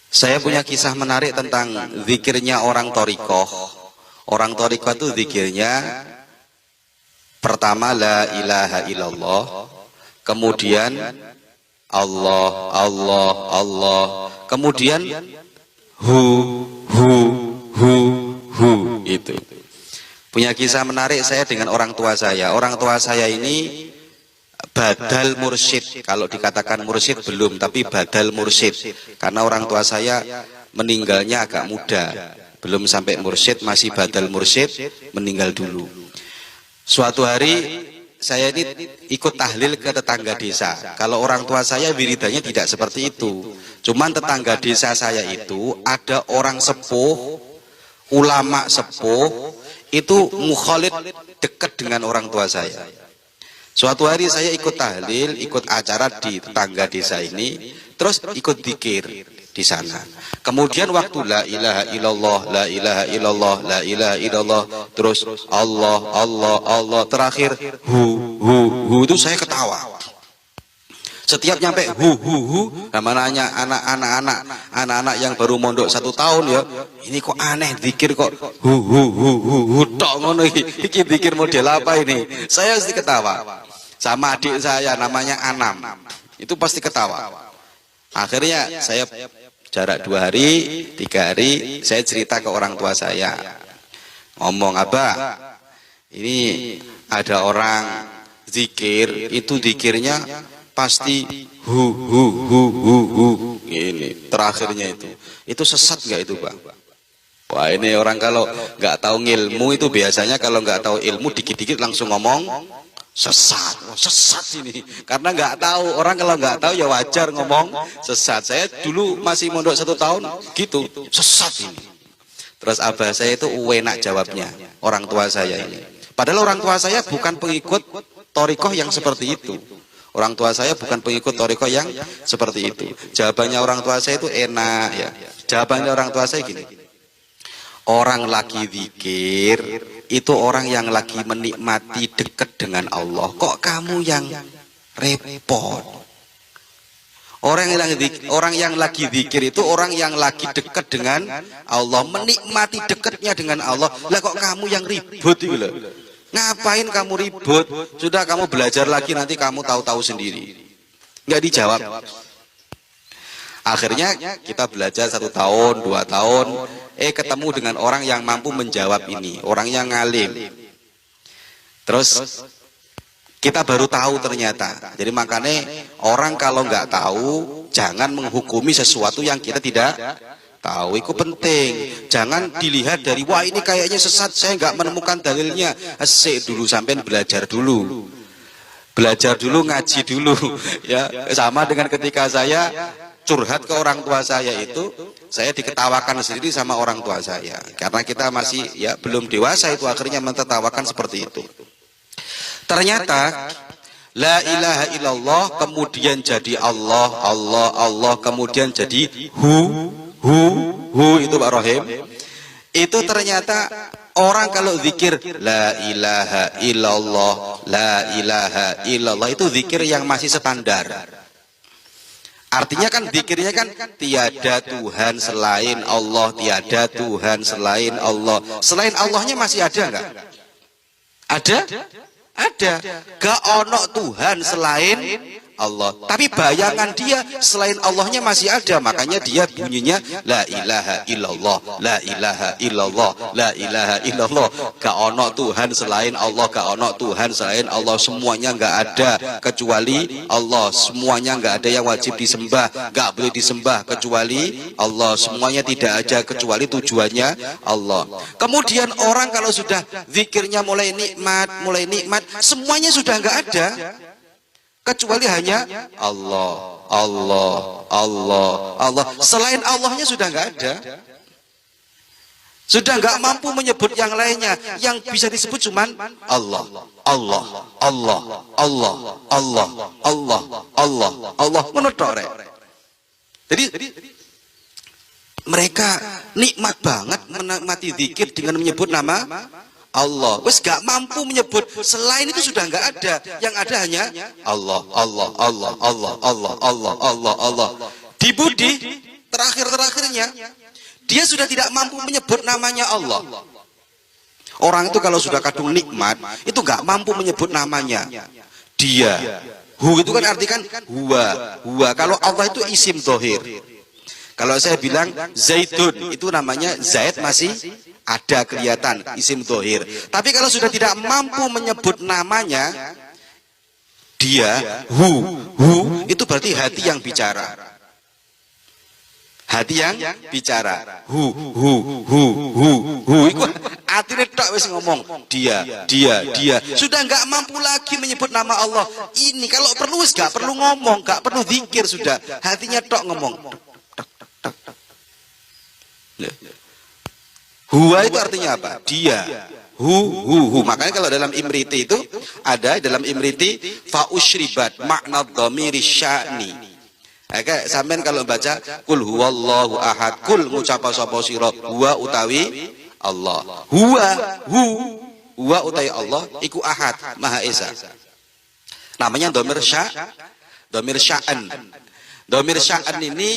Saya punya kisah menarik tentang zikirnya orang Thariqah. Orang Thariqah itu zikirnya pertama la ilaha illallah, kemudian Allah, Allah, Allah, kemudian hu, hu, hu, hu. Itu. Punya kisah menarik saya dengan orang tua saya. Orang tua saya ini badal mursyid. Kalau dikatakan mursyid belum, tapi badal mursyid. Karena orang tua saya meninggalnya agak muda, belum sampai mursyid, masih badal mursyid, meninggal dulu. Suatu hari saya ini ikut tahlil ke tetangga desa. Kalau orang tua saya wiridanya tidak seperti itu. Cuman tetangga desa saya itu ada orang sepuh, ulama sepuh, itu mukhalid, dekat dengan orang tua saya. Suatu hari saya ikut tahlil, ikut acara di tetangga desa ini, terus ikut zikir di sana. Kemudian waktu la ilaha illallah, la ilaha illallah, la ilaha illallah, terus Allah, Allah, Allah, terakhir hu itu saya ketawa. Setiap nyampe hu, namanya anak-anak yang baru mondok 1 tahun ya, ini kok aneh zikir kok hu tok ngono iki zikir model apa ini? Saya pasti ketawa. Sama adik saya namanya Anam, itu pasti ketawa. Akhirnya saya jarak 2 hari, 3 hari, saya cerita ke orang tua saya, ngomong, Abah, ini ada orang zikir, itu zikirnya pasti hu ini terakhirnya itu sesat nggak itu, Bang? Wah, ini orang kalau nggak tahu ilmu itu biasanya kalau nggak tahu ilmu dikit-dikit langsung ngomong sesat. Sesat ini karena nggak tahu. Orang kalau nggak tahu ya wajar ngomong sesat. Saya dulu masih mondok 1 tahun gitu, sesat ini. Terus abah saya itu enak jawabnya, orang tua saya ini. Padahal orang tua saya bukan pengikut Thariqah yang seperti itu. Orang tua saya bukan pengikut Thariqah yang seperti itu. Jawabannya orang tua saya itu enak ya. Jawabannya orang tua saya gini. Orang lagi zikir itu orang yang lagi menikmati dekat dengan Allah. Kok kamu yang repot? Orang yang lagi zikir itu orang yang lagi dekat dengan Allah, menikmati dekatnya dengan Allah. Lah kok kamu yang ribut itu loh? Ngapain kamu ribut? Sudah kamu belajar lagi, nanti kamu tahu-tahu sendiri. Nggak dijawab. Akhirnya kita belajar 1 tahun, 2 tahun, ketemu dengan orang yang mampu menjawab ini, orang yang ngalim. Terus kita baru tahu ternyata. Jadi makanya orang kalau nggak tahu jangan menghukumi sesuatu yang kita tidak tahu. Itu penting. Jangan dilihat dari wah ini kayaknya sesat, saya nggak menemukan dalilnya. Asik dulu, sampai belajar dulu. Belajar dulu, ngaji dulu. Ya, sama dengan ketika saya curhat ke orang tua saya itu, saya diketawakan sendiri sama orang tua saya. Karena kita masih ya belum dewasa itu, akhirnya mentertawakan seperti itu. Ternyata la ilaha illallah kemudian jadi Allah, Allah, Allah, kemudian jadi hu itu Pak Rohim. Itu ternyata orang kalau zikir la ilaha illallah, la ilaha illallah itu zikir yang masih standar. Artinya kan zikirnya kan tiada Tuhan selain Allah, tiada Tuhan selain Allah. Selain Allahnya masih ada enggak? Ada? Ada. Gak ono Tuhan selain Allah. Tapi bayangan dia selain Allahnya masih ada. Makanya dia bunyinya la ilaha illallah, la ilaha illallah, la ilaha illallah. Gak ono Tuhan selain Allah, gak ono Tuhan selain Allah. Semuanya gak ada kecuali Allah. Semuanya gak ada yang wajib disembah, gak boleh disembah kecuali Allah. Semuanya tidak ada kecuali tujuannya Allah. Kemudian orang kalau sudah zikirnya mulai nikmat, semuanya sudah gak ada kecuali hanya Allah, Allah, Allah, Allah. Selain Allahnya sudah nggak ada. Sudah nggak mampu menyebut yang lainnya. Yang bisa disebut cuman Allah, Allah, Allah, Allah, Allah, Allah, Allah, Allah. Menurut Jadi mereka nikmat banget menikmati zikir dengan menyebut nama Allah. Wes gak mampu menyebut selain itu sudah nggak ada. Yang ada hanya Allah, Allah, Allah, Allah, Allah, Allah, Allah, Allah. Di budi terakhir-terakhirnya, dia sudah tidak mampu menyebut namanya Allah. Orang itu kalau sudah kadung nikmat, itu nggak mampu menyebut namanya. Dia. Hu itu kan artikan huwa. Kalau Allah itu isim dohir. Kalau saya bilang Zaidun, itu namanya Zaid masih ada kelihatan, isim dohir. Tapi kalau sudah tidak mampu menyebut namanya, dia, hu, itu berarti hati yang bicara. Hati yang bicara. Hu. Itu artinya tak wis ngomong. Dia. Sudah nggak mampu lagi menyebut nama Allah. Ini kalau perlu wis nggak perlu ngomong, nggak perlu zikir sudah. Hatinya tok ngomong. Huwa itu artinya apa? Dia. Hu. Makanya kalau dalam Imriti itu ada dalam Imriti fa usyribat makna dhamiri sya'ni. Oke, sampean kalau baca kul huwallahu ahad, kul ngucapa sapa sira huwa utawi Allah. Huwa utawi Allah iku ahad, Maha Esa. Namanya dhamir sya'an. Dhamir sya'an ini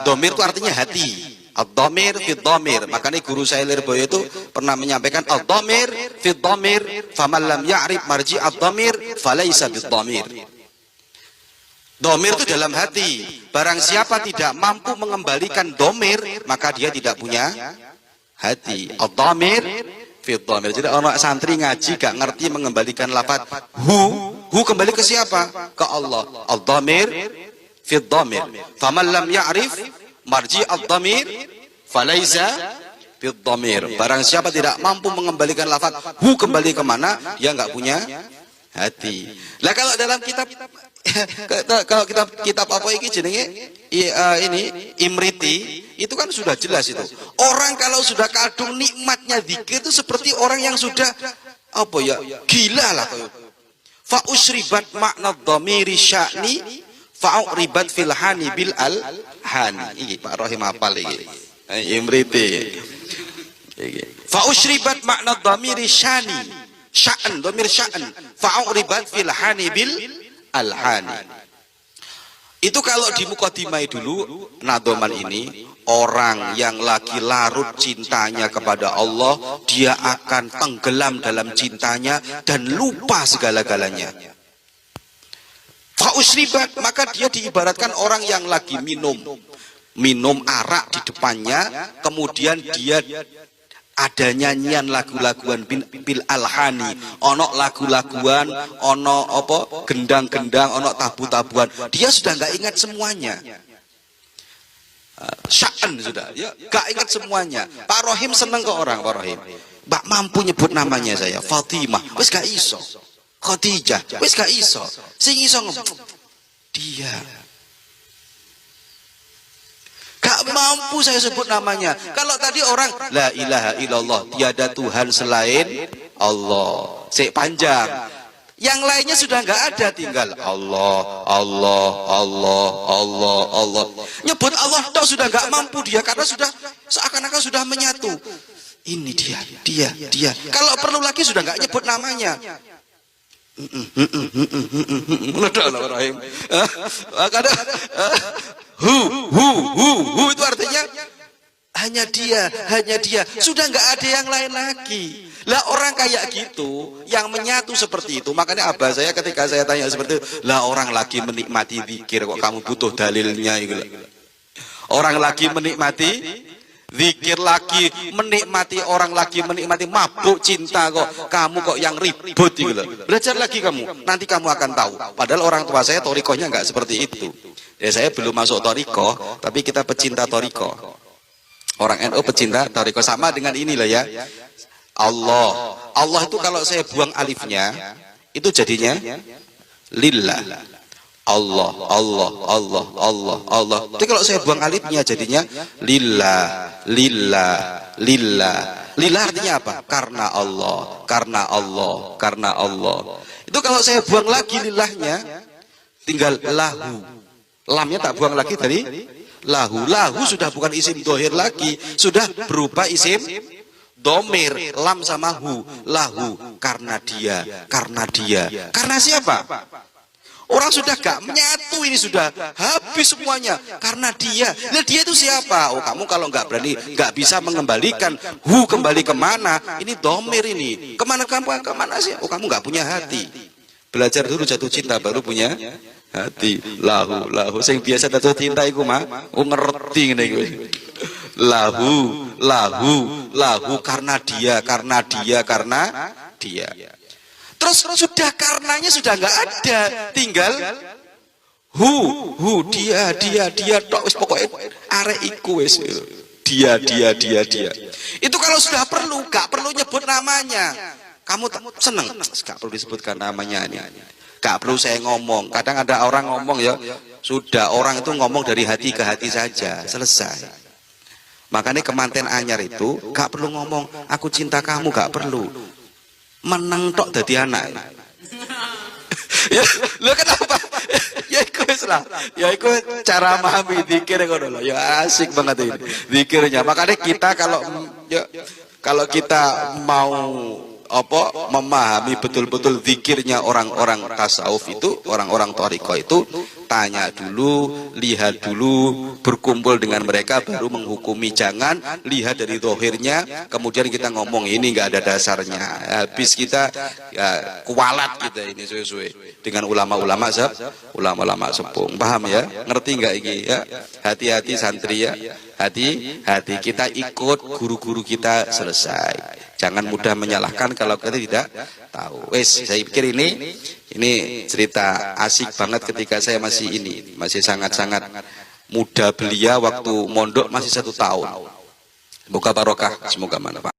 dhamir itu artinya hati. Ad-dhamir fi dhamir. Makanya guru saya Lirboyo itu pernah menyampaikan ad-dhamir fi dhamir, faman lam ya'rif marji ad-dhamir falaysa bid-dhamir. Domir itu dalam hati. Barang siapa tidak mampu mengembalikan domir, maka dia tidak punya hati. Ad-dhamir fi dhamir. Jadi orang santri ngaji gak ngerti mengembalikan lafaz hu kembali ke siapa? Ke Allah. Ad-dhamir fi dhamir. Faman lam ya'rif marji ad-dhamir falaysa fi dhamir. Barang siapa tidak mampu mengembalikan lafaz hu kembali kemana, dia nggak punya hati. Lah kalau dalam kalau kitab apa ini jenenge ini Imriti itu kan sudah jelas itu. Orang kalau sudah kadung nikmatnya zikir itu seperti orang yang sudah apa ya, gila lah. Fa usribat makna dhamiri sya'ni fa uribat fil hani bil al hani. Iki Pak Rohim hafal iki. Imriti. Fa usribat makna dhamiri sya'ni. Sya'an, dhamir sya'an, fa'uribat fil hani bil al-hani. Itu kalau di Muqaddimah dulu nadoman ini, orang yang lagi larut cintanya kepada Allah, dia akan tenggelam dalam cintanya dan lupa segala-galanya. Fa'usribat, maka dia diibaratkan orang yang lagi minum arak di depannya, kemudian dia ada nyanyian lagu-laguan bil alhani, ono lagu-laguan, ono apa gendang-gendang, ono tabu-tabuan. Dia sudah nggak ingat semuanya. Sya'an sudah, ya nggak ingat semuanya. Pak Rohim seneng ke orang, Pak Rohim. Mbak mampu nyebut namanya saya, Fatimah, wes gak iso. Khadijah, wes gak iso. Sing iso ngomong dia. Gak mampu saya sebut namanya. Kalau tadi orang la ilaha illallah, tiada Tuhan selain Allah. Sik panjang. Yang lainnya sudah nggak ada, tinggal Allah. Nyebut Allah toh sudah nggak mampu dia karena sudah seakan-akan sudah menyatu. Ini dia. Kalau perlu lagi sudah nggak nyebut namanya. Hu itu artinya hanya dia. Sudah nggak ada yang lain lagi. Lah orang kayak gitu yang menyatu seperti itu. Makanya abah saya ketika saya tanya seperti itu, lah orang lagi menikmati zikir kok kamu butuh dalilnya gitu. Orang lagi menikmati zikir, lagi menikmati, orang lagi menikmati mabuk cinta kok kamu kok yang ribut gitu. Belajar lagi kamu, nanti kamu akan tahu. Padahal orang tua saya torikohnya nggak seperti itu. Ya saya belum masuk torikoh, tapi kita pecinta torikoh. Orang NU pecinta torikoh, sama dengan inilah ya. Allah itu kalau saya buang alifnya, itu jadinya lillah. Allah. Tapi kalau saya buang alifnya jadinya lillah. Lillah artinya apa? Karena Allah. Itu kalau saya buang lagi lillahnya, tinggal lahu. Lamnya tak buang lagi dari lahu. Lahu sudah bukan isim dohir lagi, sudah berupa isim domir. Lam sama hu. Lahu, karena dia. Karena siapa? Orang sudah gak menyatu, ini sudah habis semuanya karena dia. Nah dia itu siapa? Oh kamu kalau nggak berani, nggak bisa mengembalikan kembali kemana? Ini domir ini. Kemana sih? Oh kamu nggak punya hati. Belajar dulu jatuh cinta baru punya hati. Lahu. Sing biasa jatuh cinta iku mah, ngerti ngene iku. Lahu karena dia. Terus sudah karenanya sudah nggak ada, tinggal dia tok wis pokoke arek iku wis dia. Itu kalau sudah perlu, gak perlu nyebut namanya. Kamu seneng gak perlu disebutkan namanya ini. Gak perlu saya ngomong. Kadang ada orang ngomong ya, sudah orang itu ngomong dari hati ke hati saja, selesai. Makanya kemanten anyar itu gak perlu ngomong aku cinta kamu, gak perlu. Menang tok dadi anak. Ya, lo kenapa? Ya iku wis lah. Ya iku cara memahami zikir ngono lho. Ya asik banget ini zikirnya. Makanya kita kalau kita mau memahami betul-betul zikirnya orang-orang tasawuf itu, orang-orang thariqah itu, tanya dulu, lihat dulu, berkumpul dengan mereka baru menghukumi. Jangan lihat dari zahirnya kemudian kita ngomong ini nggak ada dasarnya. Habis kita kualat kita ini suwe-suwe dengan ulama-ulama sepuh. Paham ya? Ngerti nggak ini ya? Hati-hati santri ya. Hati-hati kita ikut guru-guru kita selesai. Jangan mudah menyalahkan kalau kita tidak tahu. Saya pikir ini cerita asik banget ketika saya masih sangat-sangat muda belia, waktu mondok masih 1 tahun. Semoga barokah, semoga manfaat.